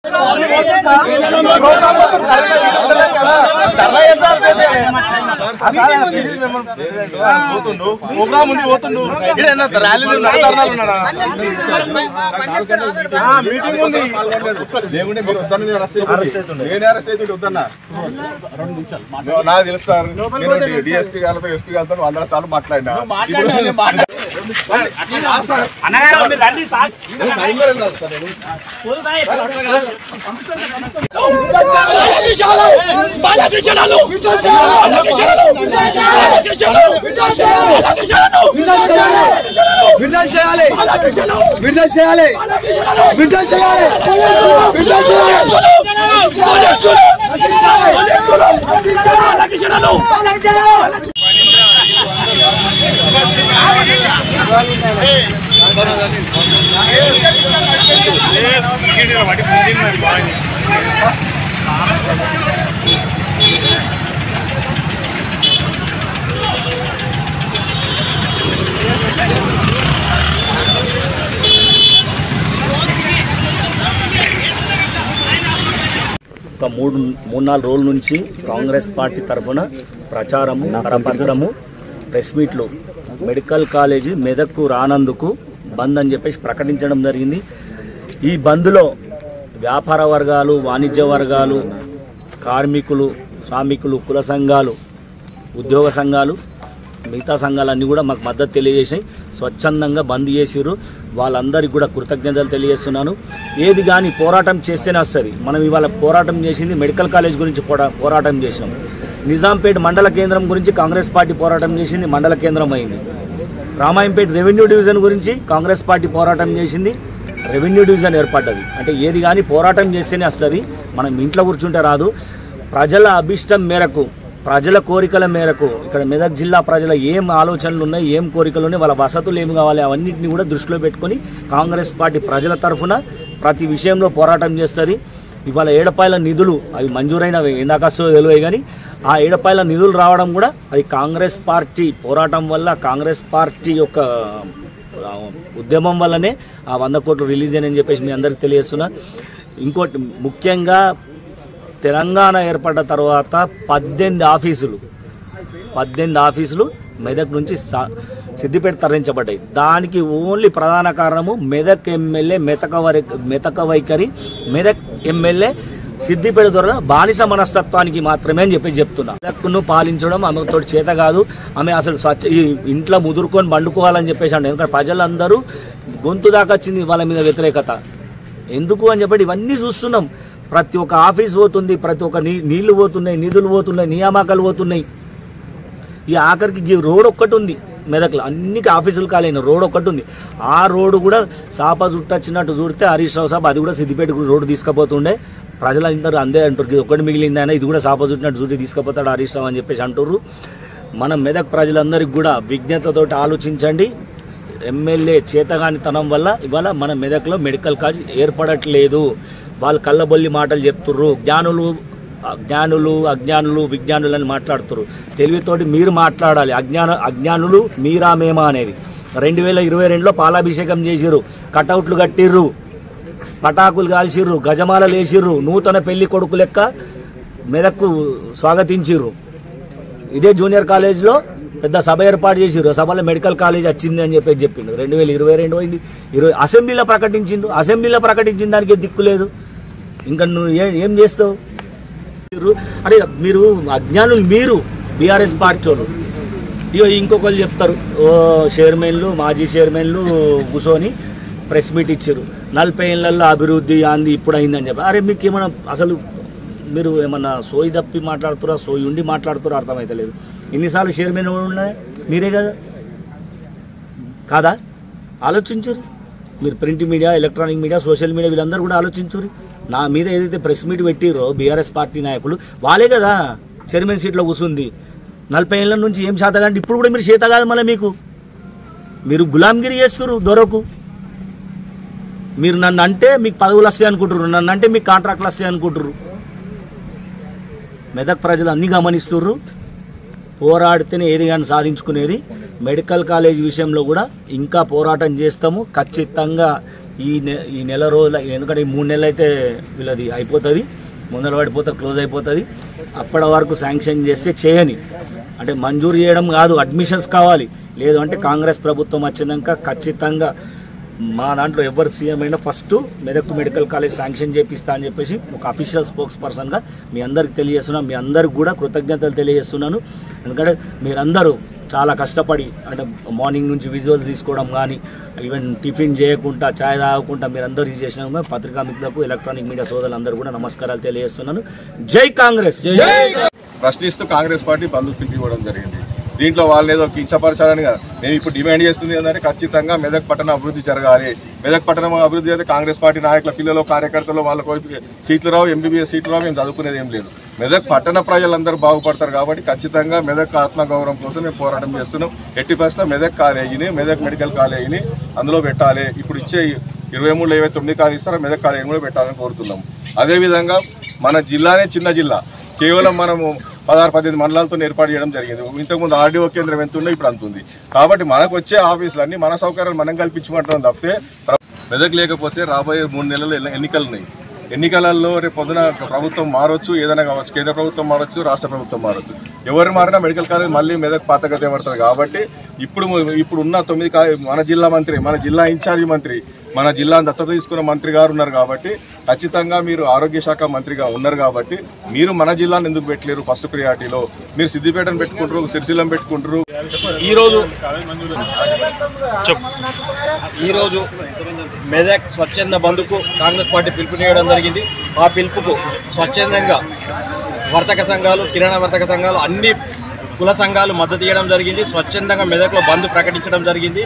నాకు తెలుసు సార్, నేను డిఎస్పీ గారితో ఎస్పీ గారితో 100 సార్లు మాట్లాడినా. ఒక 3-4 రోజుల నుంచి కాంగ్రెస్ పార్టీ తరఫున ప్రచారము, కరపత్రము, ప్రెస్ మీట్లు మెడికల్ కాలేజీ మెదక్కు రానందుకు బంద్ అని చెప్పేసి ప్రకటించడం జరిగింది. ఈ బంద్లో వ్యాపార వర్గాలు, వాణిజ్య వర్గాలు, కార్మికులు, శ్రామికులు, కుల సంఘాలు, ఉద్యోగ సంఘాలు, మిగతా సంఘాలన్నీ కూడా మాకు మద్దతు తెలియజేసి స్వచ్ఛందంగా బంద్ చేసిర్రు. వాళ్ళందరికీ కూడా కృతజ్ఞతలు తెలియజేస్తున్నాను. ఏది కానీ పోరాటం చేస్తేనే వస్తుంది. మనం ఇవాళ పోరాటం చేసింది మెడికల్ కాలేజ్ గురించి పోరాటం చేసినాం. నిజాంపేట మండల కేంద్రం గురించి కాంగ్రెస్ పార్టీ పోరాటం చేసింది, మండల కేంద్రం అయింది. రామాయంపేట రెవెన్యూ డివిజన్ గురించి కాంగ్రెస్ పార్టీ పోరాటం చేసింది, రెవెన్యూ డివిజన్ ఏర్పడ్డది. అంటే ఏది కానీ పోరాటం చేస్తేనే వస్తుంది. మనం ఇంట్లో కూర్చుంటే రాదు. ప్రజల అభిష్టం మేరకు, ప్రజల కోరికల మేరకు, ఇక్కడ మెదక్ జిల్లా ప్రజల ఏం ఆలోచనలు ఉన్నాయి, ఏం కోరికలు ఉన్నాయి, వాళ్ళ వసతులు ఏమి కావాలి, అవన్నింటినీ కూడా దృష్టిలో పెట్టుకొని కాంగ్రెస్ పార్టీ ప్రజల తరఫున ప్రతి విషయంలో పోరాటం చేస్తుంది. ఇవాళ ఏడపాయల నిధులు అవి మంజూరైనవి, ఎందాకస్తో తెలివే కానీ ఆ ఏడపాయల నిధులు రావడం కూడా అది కాంగ్రెస్ పార్టీ పోరాటం వల్ల, కాంగ్రెస్ పార్టీ యొక్క ఉద్యమం వల్లనే ఆ 100 కోట్లు రిలీజ్ అని చెప్పేసి మీ అందరికీ తెలియజేస్తున్నా. ఇంకోటి ముఖ్యంగా తెలంగాణ ఏర్పడ్డ తర్వాత 18 ఆఫీసులు మెదక్ నుంచి సిద్దిపేట తరలించబడ్డాయి. దానికి ఓన్లీ ప్రధాన కారణము మెదక్ ఎమ్మెల్యే మెతక వైఖరి, మెదక్ ఎమ్మెల్యే సిద్దిపేట ద్వారా బానిస మనస్తత్వానికి మాత్రమే అని చెప్పి చెప్తున్నా. మెదక్ను పాలించడం ఆమెతో చేత కాదు. ఆమె అసలు ఇంట్లో ముదురుకొని పండుకోవాలని చెప్పేసి అంటే ఎందుకంటే ప్రజలందరూ గొంతు దాకా వచ్చింది వాళ్ళ మీద వ్యతిరేకత. ఎందుకు అని చెప్పి ఇవన్నీ చూస్తున్నాం. ప్రతి ఒక్క ఆఫీస్ పోతుంది, ప్రతి ఒక్క నీళ్లు పోతున్నాయి, నిధులు పోతున్నాయి, నియామకాలు పోతున్నాయి. ఈ ఆఖరికి రోడ్ ఒక్కటి ఉంది మెదక్లో, అన్నికి ఆఫీసులు కాలేని రోడ్ ఒక్కటి ఉంది. ఆ రోడ్డు కూడా సాప చుట్టొచ్చినట్టు చూడితే హరీష్ రావు సాబ్ అది కూడా సిద్దిపేట రోడ్డు తీసుకుపోతుండే. ప్రజలందరూ అందే అంటారు, ఇది ఒక్కటి మిగిలింది అయినా ఇది కూడా సాప చుట్టినట్టు చూసి తీసుకుపోతాడు హరీష్ రావు అని చెప్పేసి అంటారు. మనం మెదక్ ప్రజలందరికీ కూడా విజ్ఞతతో ఆలోచించండి. ఎమ్మెల్యే చేతగానితనం వల్ల ఇవాళ మన మెదక్లో మెడికల్ కాలేజ్ ఏర్పడట్లేదు. వాళ్ళు కళ్ళబొల్లి మాటలు చెప్తుర్రు. జ్ఞానులు అజ్ఞానులు విజ్ఞానులు అని మాట్లాడుతున్నారు. తెలివితోటి మీరు మాట్లాడాలి. అజ్ఞానులు మీరా మేమా అనేది 2022లో పాలాభిషేకం చేసిర్రు, కటౌట్లు కట్టిర్రు, పటాకులు కాల్చిర్రు, గజమాలలు వేసిర్రు, నూతన పెళ్లి కొడుకు లెక్క మెదక్కు స్వాగతించిర్రు. ఇదే జూనియర్ కాలేజ్లో పెద్ద సభ ఏర్పాటు చేసిర్రు. సభలో మెడికల్ కాలేజ్ వచ్చింది అని చెప్పి చెప్పిండు. 2022 అయింది, అసెంబ్లీలో ప్రకటించిండు. అసెంబ్లీలో ప్రకటించిన దానికి దిక్కు లేదు. ఇంకా నువ్వు ఏం చేస్తావు? అంటే మీరు అజ్ఞానులు, మీరు బీఆర్ఎస్ పార్టీ వాళ్ళు. ఇంకొకరు చెప్తారు, చైర్మన్లు మాజీ చైర్మన్లు కూర్చొని ప్రెస్ మీట్ ఇచ్చారు. 40 ఏళ్లలో అభివృద్ధి అంది ఇప్పుడు అయిందని చెప్పి. అరే మీకు ఏమన్నా అసలు మీరు ఏమన్నా సోయి తప్పి మాట్లాడుతురా, సోయి ఉండి మాట్లాడుతురా అర్థమవుతలేదు. ఎన్నిసార్లు చైర్మన్ ఉన్నాయి మీరే కదా, కాదా? ఆలోచించరు మీరు. Print media, electronic media, social media వీళ్ళందరూ కూడా ఆలోచించరు. నా మీద ఏదైతే ప్రెస్ మీట్ పెట్టిరో బీఆర్ఎస్ పార్టీ నాయకులు వాళ్ళే కదా చైర్మన్ సీట్లో కూర్చుంది. 40 ఏళ్ళ నుంచి ఏం చేత కాదు. ఇప్పుడు కూడా మీరు చేత కాదు. మళ్ళీ మీరు గులాంగిరి చేస్తున్నారు దొరకు. మీరు నన్ను అంటే మీకు పదవులు వస్తాయి అనుకుంటున్నారు, నన్ను అంటే మీకు కాంట్రాక్ట్లు వస్తాయి అనుకుంటున్నారు. మెదక్ ప్రజలు అన్నీ గమనిస్తున్నారు. పోరాడితేనే ఏది కానీ సాధించుకునేది. మెడికల్ కాలేజ్ విషయంలో కూడా ఇంకా పోరాటం చేస్తాము. ఖచ్చితంగా ఈ నెల రోజుల, ఎందుకంటే ఈ 3 నెలలు అయితే వీళ్ళది అయిపోతుంది, ముందర పడిపోతే క్లోజ్ అయిపోతుంది. అప్పటి వరకు శాంక్షన్ చేస్తే చేయని, అంటే మంజూరు చేయడం కాదు, అడ్మిషన్స్ కావాలి. లేదు అంటే కాంగ్రెస్ ప్రభుత్వం వచ్చినాక ఖచ్చితంగా మా దాంట్లో ఎవరు సీఎం అయినా first Medak medical college sanction చేపిస్తా అని చెప్పేసి ఒక అఫీషియల్ స్పోక్స్ పర్సన్గా మీ అందరికి తెలియజేస్తున్నాను. మీ అందరికి కూడా కృతజ్ఞతలు తెలియజేస్తున్నాను. ఎందుకంటే మీరందరూ చాలా కష్టపడి, అంటే మార్నింగ్ నుంచి విజువల్స్ తీసుకోవడం కానీ, ఈవెన్ టిఫిన్ చేయకుండా చాయ్ తాగకుండా మీరందరూ ఇది చేసిన పత్రికా మిత్రులకు, ఎలక్ట్రానిక్ మీడియా సోదరులందరూ కూడా నమస్కారాలు తెలియజేస్తున్నాను. జై కాంగ్రెస్. ప్రశ్నిస్తూ కాంగ్రెస్ పార్టీ బంధు పిలిపివ్వడం జరిగింది. దీంట్లో వాళ్ళని ఏదో కించపరచాలని కాదు, మేము ఇప్పుడు డిమాండ్ చేస్తుంది ఏంటంటే ఖచ్చితంగా మెదక్ పట్టణ అభివృద్ధి జరగాలి. మెదక్ పట్టణం అభివృద్ధి అయితే కాంగ్రెస్ పార్టీ నాయకుల పిల్లలు, కార్యకర్తలు వాళ్ళకు సీట్లు రావు, ఎంబీబీఎస్ సీట్లు రావు, మేము చదువుకునేది ఏం లేదు. మెదక్ పట్టణ ప్రజలందరూ బాగుపడతారు కాబట్టి ఖచ్చితంగా మెదక్ ఆత్మగౌరవం కోసం మేము పోరాటం చేస్తున్నాం. ఎట్టి పరిస్థితుల్లో మెదక్ కాలేజీని, మెదక్ మెడికల్ కాలేజీని అందులో పెట్టాలి. ఇప్పుడు ఇచ్చే 23లో ఏవైతే 9 కాలేజీ ఇస్తారో మెదక్ కాలేజీని కూడా పెట్టాలని కోరుతున్నాం. అదేవిధంగా మన జిల్లానే చిన్న జిల్లా, కేవలం మనము 16-18 మండలాలతో ఏర్పాటు చేయడం జరిగింది. ఇంతకుముందు ఆర్డీఓ కేంద్రం ఎంత ఉందో ఇప్పుడు అంత ఉంది. కాబట్టి మనకు వచ్చే ఆఫీసులన్నీ మన సౌకర్యాలు మనం కల్పించుకుంటాం తప్పితే మెదక్ లేకపోతే రాబోయే 3 నెలలు ఎన్నికలు ఉన్నాయి. ఎన్నికలలో రేపు పొద్దున ప్రభుత్వం మారొచ్చు, ఏదైనా కావచ్చు, కేంద్ర ప్రభుత్వం మారొచ్చు, రాష్ట్ర ప్రభుత్వం మారొచ్చు. ఎవరు మారినా మెడికల్ కాలేజ్ మళ్ళీ మెదక్ పాతగతే పడుతుంది. కాబట్టి ఇప్పుడు ఉన్న 9 మన జిల్లా మంత్రి, మన జిల్లా ఇన్ఛార్జి మంత్రి, మన జిల్లాను దత్తత తీసుకున్న మంత్రి గారు ఉన్నారు. కాబట్టి ఖచ్చితంగా మీరు ఆరోగ్య శాఖ మంత్రిగా ఉన్నారు కాబట్టి మీరు మన జిల్లాను ఎందుకు పెట్టలేరు? ఫస్ట్ ప్రియారిటీలో మీరు సిద్దిపేటను పెట్టుకుంటారు, సిరిసిల్లం పెట్టుకుంటారు. ఈరోజు మెదక్ స్వచ్ఛంద బంధుకు కాంగ్రెస్ పార్టీ పిలుపునివ్వడం జరిగింది. ఆ పిలుపుకు స్వచ్ఛందంగా వర్తక సంఘాలు, కిరాణా వర్తక సంఘాలు, అన్ని కుల సంఘాలు మద్దతు ఇవ్వడం జరిగింది. స్వచ్ఛందంగా మెదక్లో బంద్ ప్రకటించడం జరిగింది.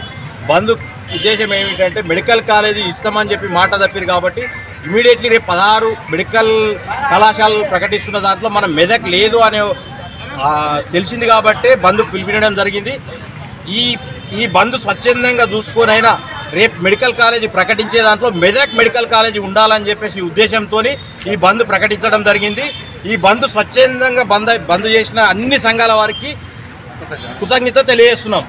బంద్ ఉద్దేశం ఏమిటంటే మెడికల్ కాలేజీ ఇస్తామని చెప్పి మాట తప్పారు కాబట్టి ఇమీడియట్లీ రేపు 16 మెడికల్ కళాశాలలు ప్రకటిస్తున్న దాంట్లో మనం మెదక్ లేదు అనే తెలిసింది కాబట్టి బంద్ పిలిపించడం జరిగింది. ఈ బంద్ స్వచ్ఛందంగా చూసుకొనైనా రేపు మెడికల్ కాలేజీ ప్రకటించే దాంట్లో మెదక్ మెడికల్ కాలేజీ ఉండాలని చెప్పేసి ఉద్దేశంతో ఈ బంద్ ప్రకటించడం జరిగింది. ఈ బంద్ స్వచ్ఛందంగా బంద్ చేసిన అన్ని సంఘాల వారికి కృతజ్ఞత తెలియజేస్తున్నాం.